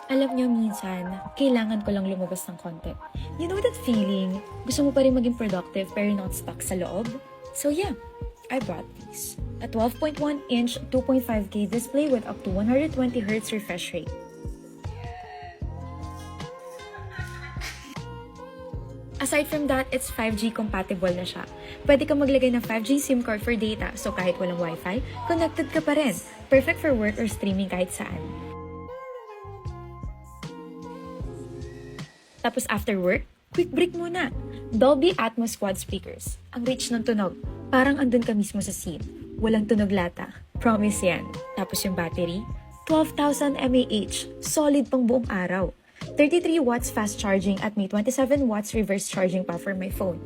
Alam niyo minsan, kailangan ko lang lumabas ng konti. You know that feeling? Gusto mo pa rin maging productive pero not stuck sa loob? So yeah, I brought these. A 12.1-inch 2.5K display with up to 120Hz refresh rate. Aside from that, it's 5G compatible na siya. Pwede kang maglagay ng 5G SIM card for data, so kahit walang Wi-Fi, connected ka pa rin. Perfect for work or streaming kahit saan. Tapos after work, quick break muna. Dolby Atmos quad speakers. Ang rich ng tunog. Parang andun ka mismo sa scene. Walang tunog lata. Promise yan. Tapos yung battery, 12,000 mAh. Solid pang buong araw. 33 watts fast charging at may 27 watts reverse charging pa for my phone.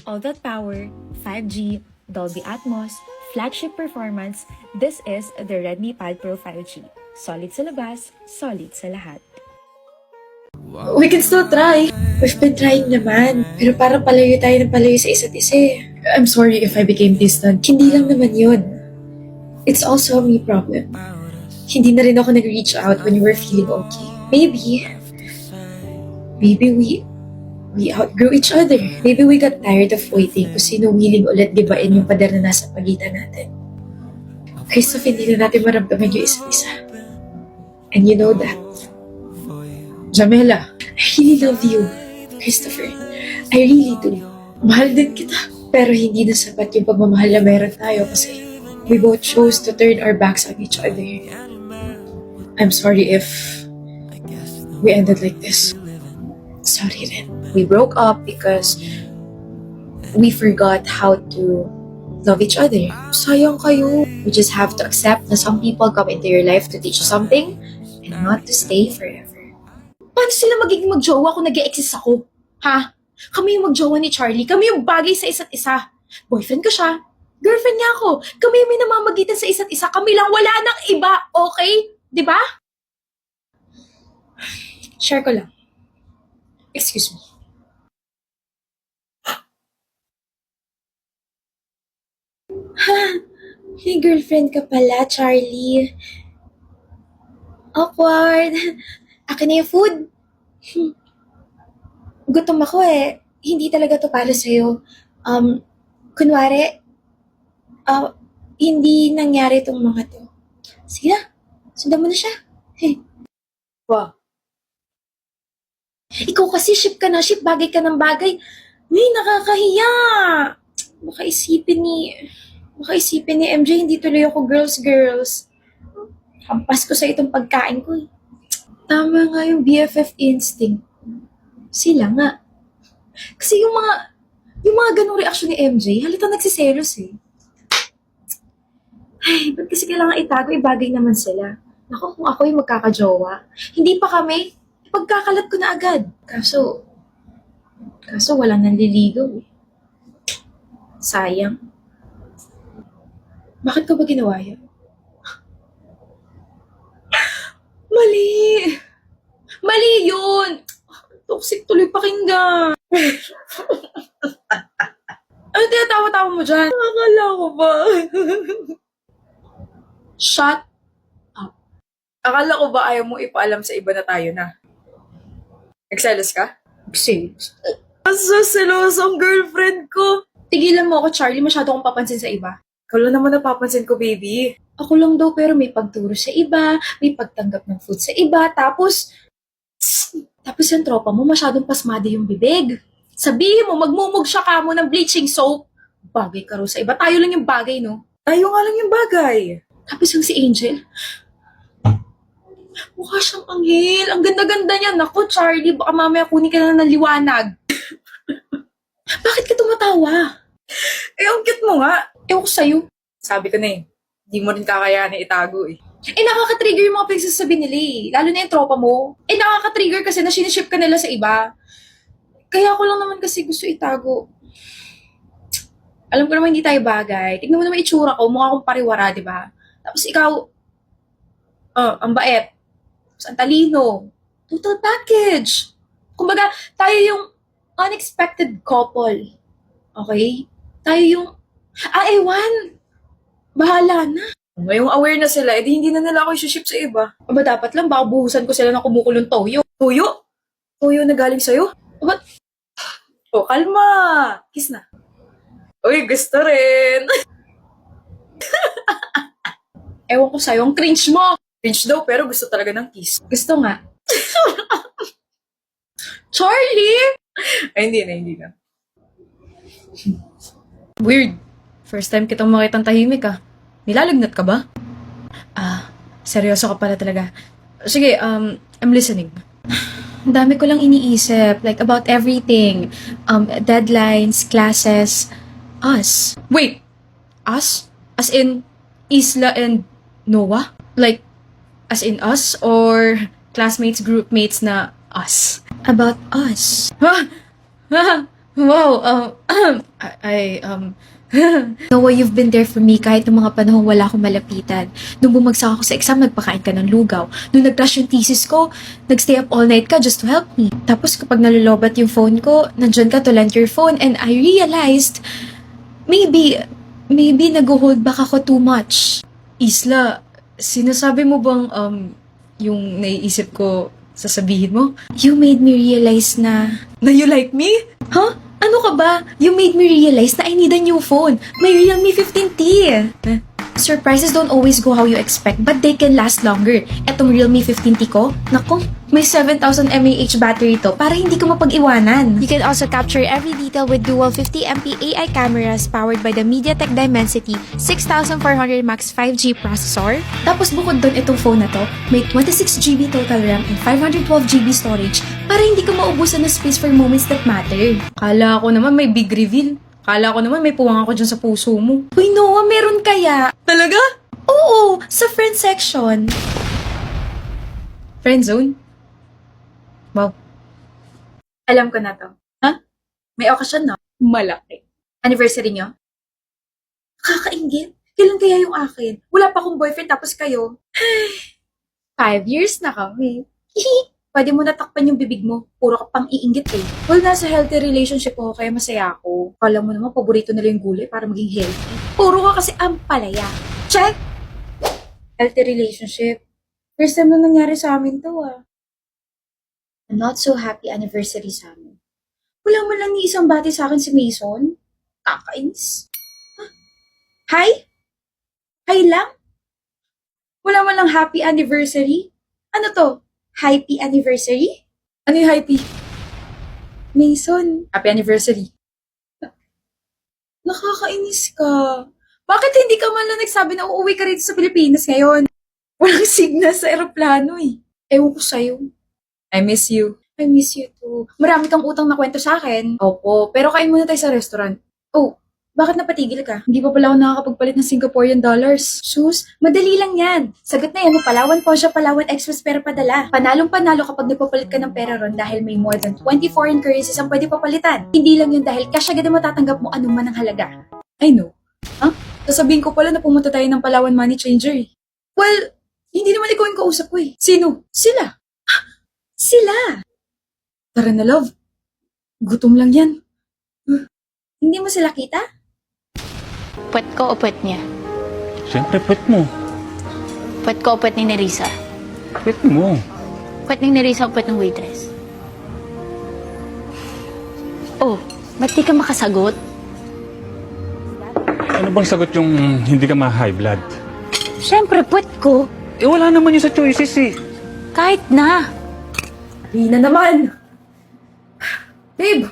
All that power, 5G, Dolby Atmos, flagship performance, this is the Redmi Pad Pro 5G. Solid sa labas, solid sa lahat. We can still try. We've been trying naman. Pero parang palayo tayo ng palayo sa isa't isa eh. I'm sorry if I became distant. Hindi lang naman yun. It's also a me problem. Hindi na rin ako nag-reach out when you were feeling okay. Maybe we outgrew each other. Maybe we got tired of waiting kung sino willing ulit gibain yung pader na nasa pagitan natin. Christoph, hindi na natin maramdaman yung isa't isa. And you know that. Jamela, I really love you, Christopher. I really do. Mahal din kita. Pero hindi na sapat yung pagmamahal na meron tayo kasi we both chose to turn our backs on each other. I'm sorry if we ended like this. Sorry rin. We broke up because we forgot how to love each other. Sayang kayo. You just have to accept na some people come into your life to teach you something and not to stay forever. Paano sila magiging magjowa kung nag-e-exist ako? Ha? Kami yung magjowa ni Charlie. Kami yung bagay sa isa't isa. Boyfriend ko siya. Girlfriend niya ako. Kami yung may namamagitan sa isa't isa. Kami lang, wala nang iba. Okay? Di ba? Share ko lang. Excuse me. Ha? May girlfriend ka pala, Charlie. Awkward. Akin na yung food. Gutom ako eh. Hindi talaga to para sa'yo. Kunwari, hindi nangyari itong mga to. Sige na, sundan mo na siya. Hey. Wow. Ikaw kasi ship ka na, ship bagay ka ng bagay. Uy, nakakahiya. Baka isipin ni MJ, hindi tuloy ako girls. Hampas ko sa itong pagkain ko eh. Tama nga yung BFF instinct. Sila nga. Kasi yung mga ganong reaksyon ni MJ, halata nagsiselos eh. Ay, ba't kasi kailangan itago? Ibagay naman sila. Naku, kung ako yung magkakajowa, hindi pa kami, ipagkakalat ko na agad. Kaso walang nanliligaw eh. Sayang. Bakit ko ba ginawa yun? Mali! Mali yun! Toxic tuloy pakinggan. Ano tinatawa-tawa mo dyan? Akala ko ba? Shut. Akala ko ba ayaw mo ipaalam sa iba na tayo na? Nagselos ka? Serious? Asa selosong girlfriend ko. Tigilan mo ako, Charlie. Masyado akong papansin sa iba. Ikaw lang naman napapansin ko, baby. Ako lang daw pero may pagturo sa iba, may pagtanggap ng food sa iba, tapos yung tropa mo masyadong pasmado yung bibig. Sabihin mo, magmumug siya ka mo ng bleaching soap. Bagay ka raw sa iba. Tayo lang yung bagay, no? Tayo nga lang yung bagay. Tapos yung si Angel, mukha siyang anghel. Ang ganda-ganda niya. Naku, Charlie, baka mamaya kunin ka na ng liwanag. Bakit ka tumatawa? Eh, ang cute mo nga. Ewan ko sa'yo. Sabi ko na eh, di mo rin kakayanin itago eh. Nakaka-trigger yung mga pinagsasabi nila eh. Lalo na yung tropa mo. Nakaka-trigger kasi na siniship ka nila sa iba. Kaya ako lang naman kasi gusto itago. Alam ko naman hindi tayo bagay. Tignan mo naman itsura ko. Mukha akong pariwara, di ba? Tapos ikaw, ang bait. Tapos ang talino. Total package. Kumbaga, tayo yung unexpected couple. Okay? Tayo yung, ewan. Bahala na. Ngayong aware na sila, edi hindi na nila ako isi-ship sa iba. Aba, dapat lang, baka buhusan ko sila ng kumukulong toyo. Tuyo? Tuyo na galing sa'yo? Aba, O, kalma! Kiss na. Uy, gusto rin! ewan ko sa'yo, ang cringe mo. Cringe daw, pero gusto talaga ng kiss. Gusto nga. Charlie! Ay, hindi na. Weird. First time kitang makitang tahimik ah. Nilalagnat ka ba? Seryoso ka pala talaga. Sige, I'm listening. Ang dami ko lang iniisip, like about everything. Deadlines, classes, us. Wait, us? As in Isla and Noah? Like, as in us or classmates, groupmates na us? About us. Wow, Noah, you've been there for me kahit nung mga panahong wala akong malapitan. Nung bumagsak ako sa exam, nagpakain ka ng lugaw. Nung nag-crash yung thesis ko, nagstay up all night ka just to help me. Tapos kapag nalulobat yung phone ko, nandyan ka to lend your phone and I realized, maybe nag-hold back ako too much. Isla, sinasabi mo bang yung naiisip ko sasabihin mo? You made me realize na you like me? Huh? Ano ka ba? You made me realize na I need a new phone. My Realme 15T. Surprises don't always go how you expect, but they can last longer. Etong Realme 15T ko, nako, may 7,000 mAh battery to para hindi ko mapag-iwanan. You can also capture every detail with dual 50MP AI cameras powered by the MediaTek Dimensity 6400 Max 5G processor. Tapos bukod doon itong phone na to, may 26GB total RAM and 512GB storage para hindi ko maubusan ng space for moments that matter. Kala ko naman may big reveal. Kala ko naman may puwang ako dyan sa puso mo. Uy, Noah, meron kaya? Talaga? Oo, sa friend section. Friend zone? Wow. Alam ko na to. Ha? May okasyon na. Malaki. Anniversary nyo? Kakaingit. Kailan kaya yung akin? Wala pa akong boyfriend tapos kayo. 5 years na kami. Pwede mo natakpan yung bibig mo. Puro ka pang iinggit eh. Well, nasa healthy relationship ako kaya masaya ako. Kala mo naman, paborito nila yung gulay para maging healthy. Puro ka kasi ampalaya. Check! Healthy relationship. First time na nangyari sa amin to Not so happy anniversary sa amin. Wala man lang ni isang bati sa akin si Mason. Kakainis. Hi? Hi lang? Wala man lang happy anniversary? Ano to? Happy anniversary? Ano yung happy? Mason, Happy anniversary. nakakainis ka. Bakit hindi ka man lang nagsabi na uuwi ka rito sa Pilipinas ngayon? Walang signal sa eroplano eh. Ewan ko sa'yo. I miss you. I miss you too. Marami kang utang na kwento sa akin. Opo, pero kain muna tayo sa restaurant. Oh, bakit napatigil ka? Hindi pa pala ako nakakapagpalit ng Singaporean dollars. Sus, madali lang yan. Sagot na yan mo Palawan Pontia Palawan Express pera padala. Panalong-panalo kapag nagpapalit ka ng pera ron dahil may more than 20 foreign currencies ang pwede papalitan. Hindi lang yun dahil cash agad na matatanggap mo anuman ang halaga. I know. Sasabihin ko pala na pumunta tayo ng Palawan Money Changer eh. Well, hindi naman ikaw yung kausap ko eh. Sino? Sila. Sila. Tara na, love. Gutom lang yan. Hindi mo sila kita? Puwet ko o puwet niya? Siyempre, pwet mo. Puwet ko o puwet ni Nerissa? Pwet mo. Puwet ni Nerissa o puwet ng waitress? Oh, ba't di ka makasagot? Ano bang sagot yung hindi ka ma-high blood? Siyempre, puwet ko. Eh, wala naman yun sa choices eh. Kahit na. Rina naman. Babe,